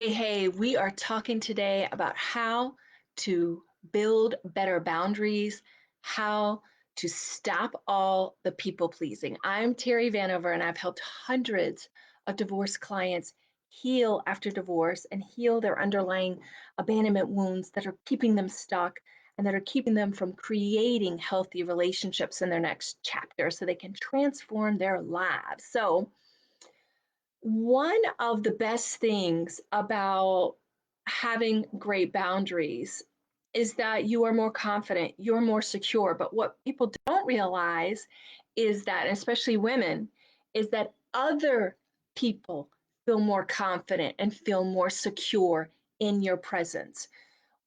Hey, we are talking today about how to build better boundaries, how to stop all the people pleasing. I'm Terry Vanover, and I've helped hundreds of divorce clients heal after divorce and heal their underlying abandonment wounds that are keeping them stuck and that are keeping them from creating healthy relationships in their next chapter so they can transform their lives. So, one of the best things about having great boundaries is that you are more confident, you're more secure. But what people don't realize is that, especially women, is that other people feel more confident and feel more secure in your presence.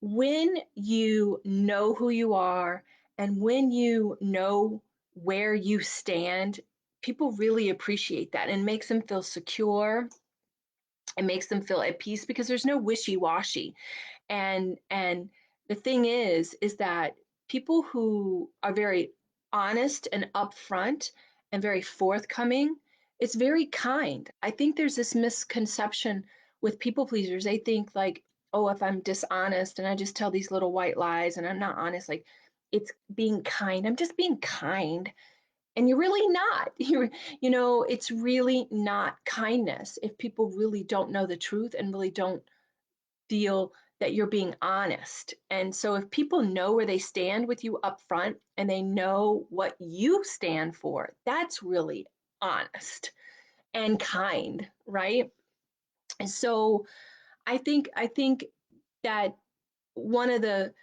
When you know who you are and when you know where you stand, people really appreciate that and makes them feel secure. It makes them feel at peace because there's no wishy-washy. And the thing is that people who are very honest and upfront and very forthcoming, it's very kind. I think there's this misconception with people pleasers. They think like, oh, if I'm dishonest and I just tell these little white lies and I'm not honest, like it's being kind. I'm just being kind. And you're really not. It's really not kindness if people really don't know the truth and really don't feel that you're being honest. And so if people know where they stand with you up front and they know what you stand for, that's really honest and kind, right? And so I think that one of the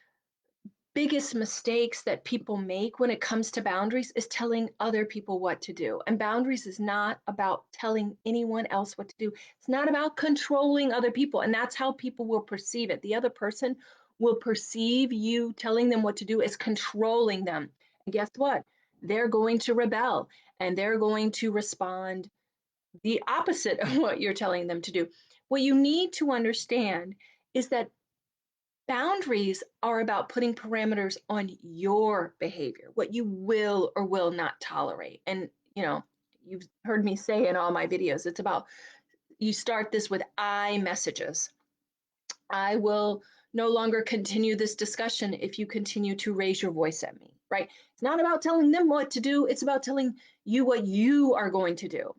biggest mistakes that people make when it comes to boundaries is telling other people what to do. And boundaries is not about telling anyone else what to do. It's not about controlling other people. And that's how people will perceive it. The other person will perceive you telling them what to do as controlling them. And guess what? They're going to rebel and they're going to respond the opposite of what you're telling them to do. What you need to understand is that boundaries are about putting parameters on your behavior, what you will or will not tolerate. And, you've heard me say in all my videos, it's about you start this with I messages. I will no longer continue this discussion if you continue to raise your voice at me, right? It's not about telling them what to do, it's about telling you what you are going to do.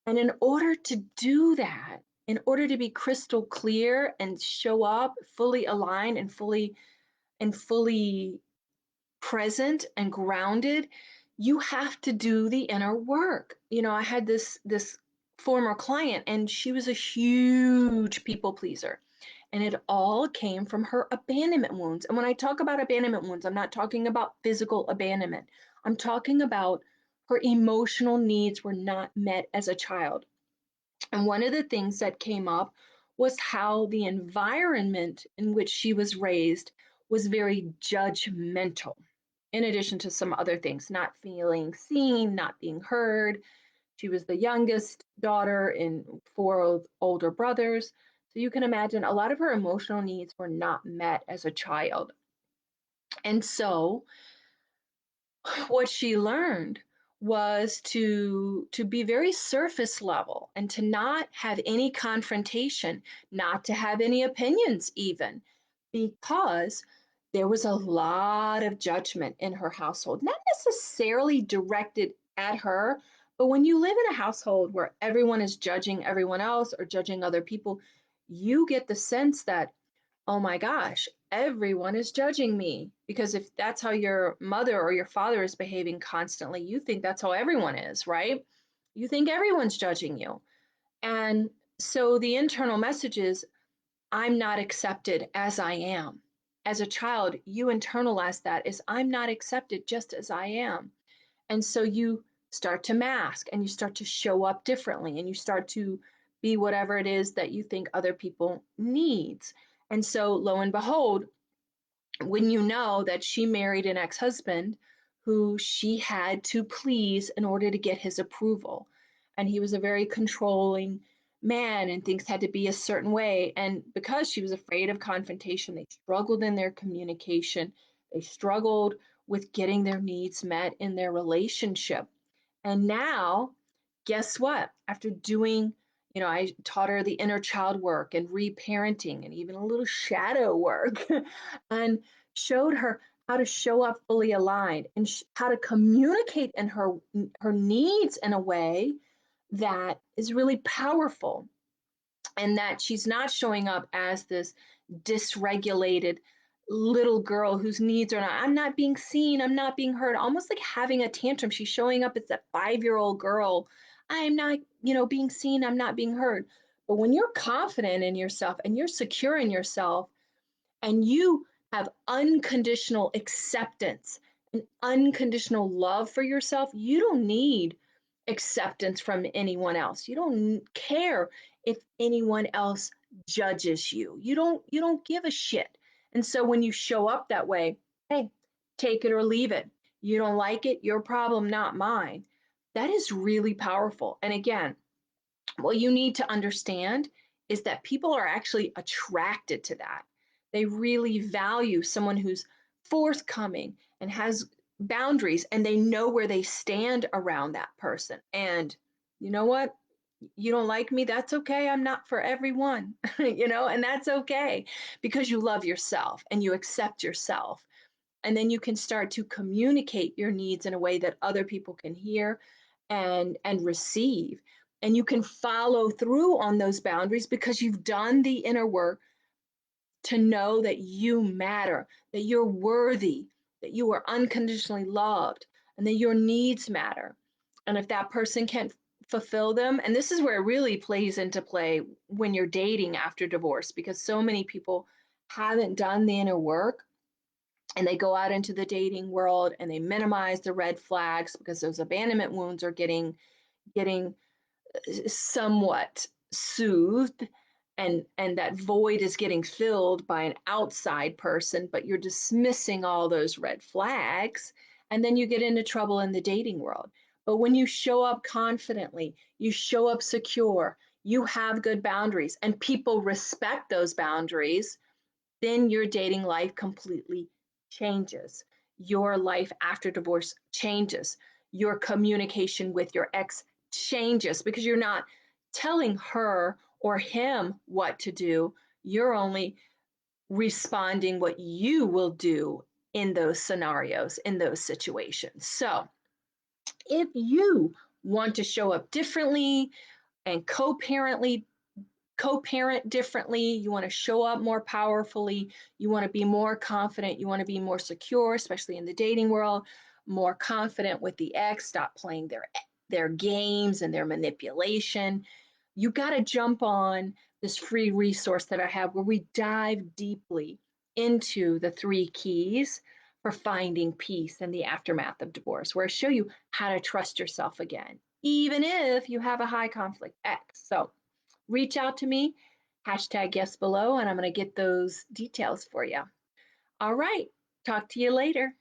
And in order to do that, in order to be crystal clear and show up fully aligned and fully present and grounded, you have to do the inner work. I had this former client and she was a huge people pleaser. And it all came from her abandonment wounds. And when I talk about abandonment wounds, I'm not talking about physical abandonment. I'm talking about her emotional needs were not met as a child. And one of the things that came up was how the environment in which she was raised was very judgmental, in addition to some other things, not feeling seen, not being heard. She was the youngest daughter in four older brothers. So you can imagine a lot of her emotional needs were not met as a child. And so what she learned was to be very surface level and to not have any confrontation, not to have any opinions even, because there was a lot of judgment in her household, not necessarily directed at her, but when you live in a household where everyone is judging everyone else or judging other people, you get the sense that, oh my gosh, everyone is judging me. Because if that's how your mother or your father is behaving constantly, you think that's how everyone is, right? You think everyone's judging you. And so the internal message is, I'm not accepted as I am. As a child, you internalize that as I'm not accepted just as I am. And so you start to mask and you start to show up differently and you start to be whatever it is that you think other people needs. And so lo and behold, when you know that she married an ex-husband who she had to please in order to get his approval, and he was a very controlling man and things had to be a certain way, and because she was afraid of confrontation, they struggled in their communication, they struggled with getting their needs met in their relationship. And now, guess what? After doing, I taught her the inner child work and reparenting and even a little shadow work and showed her how to show up fully aligned and how to communicate in her needs in a way that is really powerful, and that she's not showing up as this dysregulated little girl whose needs are not, I'm not being seen, I'm not being heard, almost like having a tantrum. She's showing up as that 5-year-old girl. I'm not, being seen, I'm not being heard. But when you're confident in yourself and you're secure in yourself and you have unconditional acceptance and unconditional love for yourself, you don't need acceptance from anyone else. You don't care if anyone else judges you. You don't give a shit. And so when you show up that way, hey, take it or leave it. You don't like it, your problem, not mine. That is really powerful. And again, what you need to understand is that people are actually attracted to that. They really value someone who's forthcoming and has boundaries, and they know where they stand around that person. And you know what? You don't like me, that's okay. I'm not for everyone, and that's okay because you love yourself and you accept yourself. And then you can start to communicate your needs in a way that other people can hear and receive, and you can follow through on those boundaries because you've done the inner work to know that you matter, that you're worthy, that you are unconditionally loved, and that your needs matter. And if that person can't fulfill them, and this is where it really plays into play when you're dating after divorce, because so many people haven't done the inner work, and they go out into the dating world and they minimize the red flags because those abandonment wounds are getting somewhat soothed, and that void is getting filled by an outside person, but you're dismissing all those red flags, and then you get into trouble in the dating world. But when you show up confidently, you show up secure, you have good boundaries, and people respect those boundaries, then your dating life completely changes. Your life after divorce changes. Your communication with your ex changes because you're not telling her or him what to do. You're only responding what you will do in those scenarios, in those situations. So if you want to show up differently and co-parent differently, you want to show up more powerfully, you want to be more confident, you want to be more secure, especially in the dating world, more confident with the ex, stop playing their games and their manipulation. You got to jump on this free resource that I have where we dive deeply into the 3 keys for finding peace in the aftermath of divorce, where I show you how to trust yourself again, even if you have a high conflict ex. So reach out to me, hashtag yes below, and I'm going to get those details for you. All right. Talk to you later.